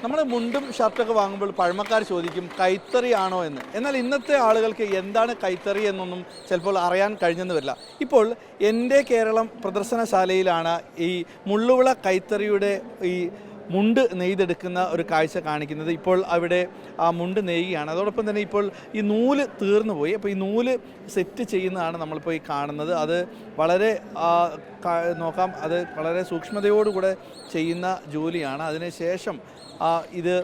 നമ്മൾ മുണ്ടും ഷർട്ടൊക്കെ വാങ്ങുമ്പോൾ പഴമക്കാർ ചോദിക്കും കൈത്തറി ആണോ എന്ന്. എന്നാൽ ഇന്നത്തെ ആളുകൾക്ക് എന്താണ് കൈത്തറി എന്നൊന്നും ചിലപ്പോൾ അറിയാൻ കഴിഞ്ഞെന്ന് വരില്ല. ഇപ്പോൾ എൻ്റെ കേരളം പ്രദർശനശാലയിലാണ് ഈ മുള്ളുവിള കൈത്തറിയുടെ ഈ മുണ്ട് നെയ്തെടുക്കുന്ന ഒരു കാഴ്ച കാണിക്കുന്നത്. ഇപ്പോൾ അവിടെ ആ മുണ്ട് നെയ്യുകയാണ്. അതോടൊപ്പം തന്നെ ഇപ്പോൾ ഈ നൂല് തീർന്നു പോയി. അപ്പോൾ ഈ നൂല് സെറ്റ് ചെയ്യുന്നതാണ് നമ്മളിപ്പോൾ ഈ കാണുന്നത്. അത് വളരെ നോക്കാം, അത് വളരെ സൂക്ഷ്മതയോടുകൂടെ ചെയ്യുന്ന ജോലിയാണ്. അതിനുശേഷം ഇത്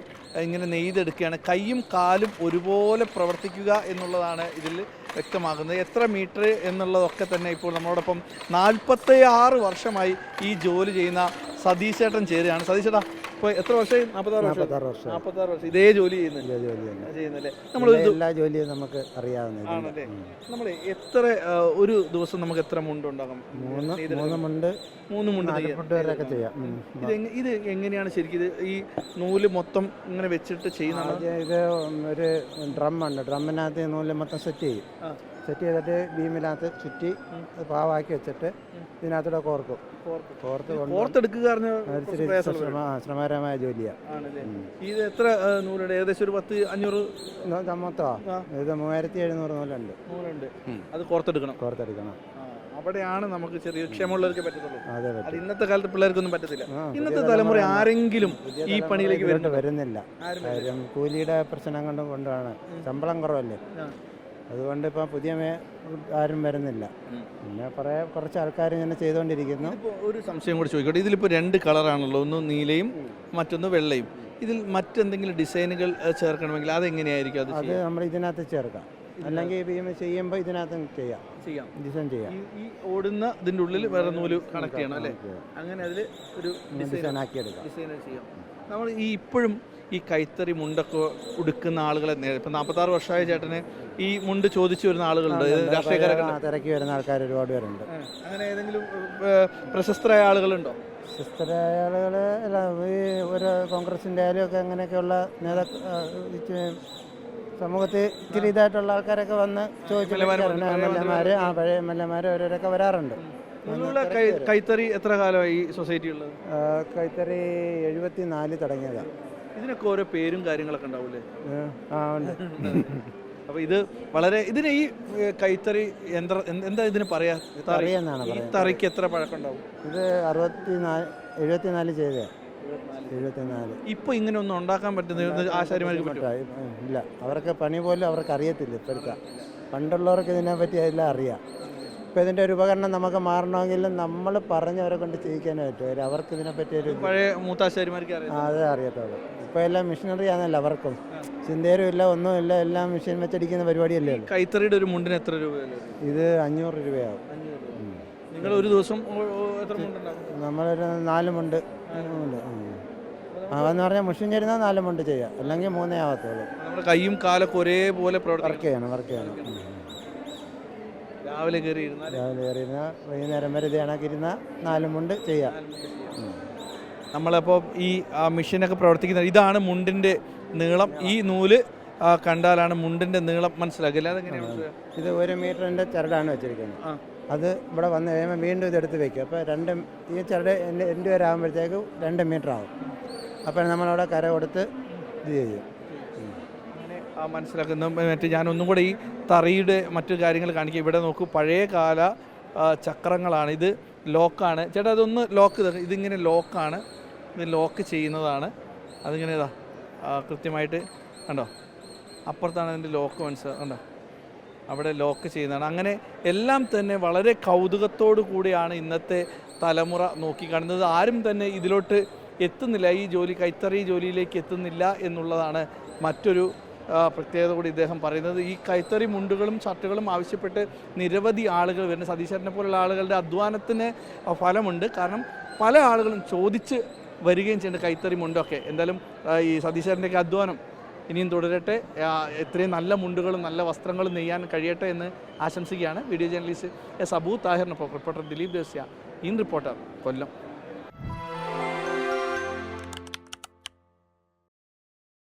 ഇങ്ങനെ നെയ്തെടുക്കുകയാണ്. കൈയും കാലും ഒരുപോലെ പ്രവർത്തിക്കുക എന്നുള്ളതാണ് ഇതിൽ വ്യക്തമാകുന്നത്. എത്ര മീറ്റർ എന്നുള്ളതൊക്കെ തന്നെ ഇപ്പോൾ നമ്മളോടൊപ്പം 46 വർഷമായി ഈ ജോലി ചെയ്യുന്ന സതീഷ് ചേട്ടൻ ചേരുകയാണ്. സതീഷ് ചേട്ടാ, ഇപ്പോൾ എത്ര വർഷമായി? 46 വർഷം ഇതേ ജോലി ചെയ്യുന്നല്ലേ? നമ്മൾ എല്ലാ ജോലിയും നമുക്ക് അറിയാവുന്നതല്ലേ. നമ്മൾ എത്ര ഒരു ദിവസം നമുക്ക് എത്ര മുണ്ട് ഉണ്ടാക്കാം? 3 മുണ്ട് വരെയൊക്കെ ചെയ്യാം. ഇത് എങ്ങനെയാണ് ശരിക്കും ഇത് ഈ നൂല് മൊത്തം ഇങ്ങനെ വെച്ചിട്ട് ചെയ്യുന്നത്? ഇത് ഒരു ഡ്രമ്മുണ്ട്. ഡ്രമ്മിനകത്ത് നൂല് മൊത്തം സെറ്റ് ചെയ്യും. സെറ്റ് ചെയ്തിട്ട് ബീമിനകത്ത് ചുറ്റി പാവാക്കി വെച്ചിട്ട് ഇതിനകത്തൂടെ കോർത്തെടുക്കുക ശ്രമകരമായ ജോലിയാണ്. ഇത് എത്ര നൂലുണ്ട്? ഏകദേശം ഒരു 10-500 മൊത്തം. ഇത് 3700 നൂലുണ്ട്. അത് കോർത്തെടുക്കണം. അവിടെയാണ് നമുക്ക് ചെറിയ ക്ഷമമുള്ളവർക്ക് പറ്റത്തുള്ളൂ. അത് ഇന്നത്തെ കാലത്ത് പിള്ളേർക്കൊന്നും പറ്റത്തില്ല. ഇന്നത്തെ തലമുറ ആരെങ്കിലും ഈ പണിയിലേക്ക് വരുന്നില്ല. കാര്യം കൂലിയുടെ പ്രശ്നം കൊണ്ടാണ്. ശമ്പളം കുറവല്ലേ, അതുകൊണ്ട് ഇപ്പം പുതിയ ആരും വരുന്നില്ല. പിന്നെ കുറച്ച് ആൾക്കാർ ഇങ്ങനെ ചെയ്തുകൊണ്ടിരിക്കുന്നു. ഒരു സംശയം കൂടി ചോദിക്കട്ടെ, ഇതിലിപ്പോൾ 2 കളറാണല്ലോ, ഒന്ന് നീലയും മറ്റൊന്ന് വെള്ളയും. ഇതിൽ മറ്റെന്തെങ്കിലും ഡിസൈനുകൾ ചേർക്കണമെങ്കിൽ അതെങ്ങനെയായിരിക്കും? അത് നമ്മൾ ഇതിനകത്ത് ചേർക്കാം, അല്ലെങ്കിൽ ചെയ്യുമ്പോൾ ഇതിനകത്ത് ചെയ്യാം, ഡിസൈൻ ചെയ്യാം. ഈ ഓടുന്ന ഇതിൻ്റെ ഉള്ളിൽ വേറെ നൂല് കണക്ട് ചെയ്യണം അല്ലേ? അങ്ങനെ അതിൽ ഒരു ഡിസൈൻ ആക്കിയെടുക്കാം. ഡിസൈൻ ചെയ്യാം. നമ്മൾ ഇപ്പോഴും ഈ കൈത്തറി മുണ്ടൊക്കെ ഉടുക്കുന്ന ആളുകളെ ഇപ്പം 46 വർഷമായ ചേട്ടന് ഈ മുണ്ട് ചോദിച്ചു വരുന്ന ആളുകളുണ്ട്, രാഷ്ട്രീയക്കാരൊക്കെ തിരക്കി വരുന്ന ആൾക്കാർ ഒരുപാട് പേരുണ്ട്. അങ്ങനെ ഏതെങ്കിലും പ്രശസ്തരായ ആളുകളുണ്ടോ? പ്രശസ്തരായ ആളുകൾ ഈ ഒരു കോൺഗ്രസിൻ്റെ ആയാലും ഒക്കെ അങ്ങനെയൊക്കെയുള്ള സമൂഹത്തിൽ ഇത്തിരി ഇതായിട്ടുള്ള ആൾക്കാരൊക്കെ വന്ന് ചോദിച്ചു. MLA-മാർ, പഴയ MLA-മാർ ഓരോരൊക്കെ വരാറുണ്ട്. കൈത്തറി എത്ര കാലമായി ഈ സൊസൈറ്റി ഉള്ളത്? കൈത്തറി 74 തുടങ്ങിയതാണ്. ഇതിനൊക്കെ ഓരോ പേരും കാര്യങ്ങളൊക്കെ ഉണ്ടാവില്ലേ? അപ്പോൾ ഇത് വളരെ ഇതിന് ഈ കൈത്തറി എന്താ ഇതിന് പറയാ? ഈ തറിക്ക് എത്ര പഴക്കം ഉണ്ടാവും? ഇത് 74 ചെയ്തേ. 74. ഇപ്പൊ ഇങ്ങനെ ഒന്നും ഉണ്ടാക്കാൻ പറ്റുന്ന ആശാരിമാർക്ക് ഇല്ല. അവർക്ക് പണി പോലും അവർക്ക് അറിയത്തില്ല. ഇപ്പോഴത്തെ പണ്ടുള്ളവർക്ക് ഇതിനെപ്പറ്റി എല്ലാം അറിയാം. ഇപ്പം ഇതിൻ്റെ ഒരു ഉപകരണം നമുക്ക് മാറണമെങ്കിൽ നമ്മൾ പറഞ്ഞവരെ കൊണ്ട് ചെയ്യിക്കാനേ പറ്റും. അവർക്ക് ഇതിനെപ്പറ്റി ഒരു പഴയ മൂത്താശാരിമാർക്ക് അതേ അറിയത്തുള്ളൂ. ഇപ്പോൾ എല്ലാം മെഷീനറി ആണല്ലോ, അവർക്കും ചിന്തേരും ഇല്ല, ഒന്നുമില്ല, എല്ലാം മെഷീൻ വെച്ചടിക്കുന്ന പരിപാടിയല്ലേ. കൈത്തറിയുടെ ഒരു മുണ്ടിന് എത്ര രൂപ? ഇത് 500 രൂപയാവും. നിങ്ങൾ ഒരു ദിവസം എത്ര മുണ്ടുണ്ടാകും? നമ്മളൊരു 4 മുണ്ട് എന്ന് പറഞ്ഞാൽ മെഷീൻ ചേരുന്ന 4 മുണ്ട് ചെയ്യാം, അല്ലെങ്കിൽ 3 ആവത്തുള്ളൂ. നമ്മുടെ കൈയും കാലൊക്കെ ഒരേപോലെ വർക്ക് ചെയ്യണം. രാവിലെ കയറി വൈകുന്നേരം വരെ ഇത് കണക്കിരുന്ന 4 മുണ്ട് ചെയ്യാം. നമ്മളപ്പോൾ ഈ മെഷീനൊക്കെ പ്രവർത്തിക്കുന്നത് ഇതാണ് മുണ്ടിൻ്റെ നീളം. ഈ നൂല് കണ്ടാലാണ് മുണ്ടിൻ്റെ നീളം മനസ്സിലാക്കില്ല. അതെങ്ങനെയാണ്? ഇത് 1 മീറ്ററിൻ്റെ ചരടാണ് വെച്ചിരിക്കുന്നത്. അത് ഇവിടെ വന്ന് കഴിയുമ്പോൾ വീണ്ടും ഇതെടുത്ത് വയ്ക്കും. അപ്പോൾ ഈ ചരട് എൻ്റെ വരെ ആകുമ്പോഴത്തേക്ക് 2 മീറ്റർ ആകും. അപ്പോൾ നമ്മളവിടെ കര കൊടുത്ത് ഇത് ചെയ്യും. മനസ്സിലാക്കുന്നു. മറ്റേ ഞാനൊന്നും കൂടെ ഈ തറിയുടെ മറ്റു കാര്യങ്ങൾ കാണിക്കുക. ഇവിടെ നോക്കൂ, പഴയകാല ചക്രങ്ങളാണ്. ഇത് ലോക്കാണ്. ചേട്ടാ അതൊന്ന് ലോക്ക്, ഇതിങ്ങനെ ലോക്കാണ്. ഇത് ലോക്ക് ചെയ്യുന്നതാണ്. അതിങ്ങനെ കൃത്യമായിട്ട് കണ്ടോ, അപ്പുറത്താണ് അതിൻ്റെ ലോക്ക് കണ്ടോ, അവിടെ ലോക്ക് ചെയ്യുന്നതാണ്. അങ്ങനെ എല്ലാം തന്നെ വളരെ കൗതുകത്തോടു കൂടിയാണ് ഇന്നത്തെ തലമുറ നോക്കിക്കാണുന്നത്. ആരും തന്നെ ഇതിലോട്ട് എത്തുന്നില്ല, ഈ ജോലി കൈത്തറി ജോലിയിലേക്ക് എത്തുന്നില്ല എന്നുള്ളതാണ് മറ്റൊരു പ്രത്യേകത കൂടി ഇദ്ദേഹം പറയുന്നത്. ഈ കൈത്തറി മുണ്ടുകളും ഷർട്ടുകളും ആവശ്യപ്പെട്ട് നിരവധി ആളുകൾ വരുന്നത് സതീശനെ പോലുള്ള ആളുകളുടെ അധ്വാനത്തിന് ഫലമുണ്ട്. കാരണം പല ആളുകളും ചോദിച്ച് വരികയും ചെയ്യുന്നുണ്ട് കൈത്തറി മുണ്ടൊക്കെ. എന്തായാലും ഈ സതീശൻ്റെയൊക്കെ അധ്വാനം ഇനിയും തുടരട്ടെ. എത്രയും നല്ല മുണ്ടുകളും നല്ല വസ്ത്രങ്ങളും നെയ്യാൻ കഴിയട്ടെ എന്ന് ആശംസിക്കുകയാണ്. വീഡിയോ ജേർണലിസ്റ്റ് എസ് അബൂ താഹിറിനൊപ്പം reporter Dileep Desiya, in reporter, Kollam.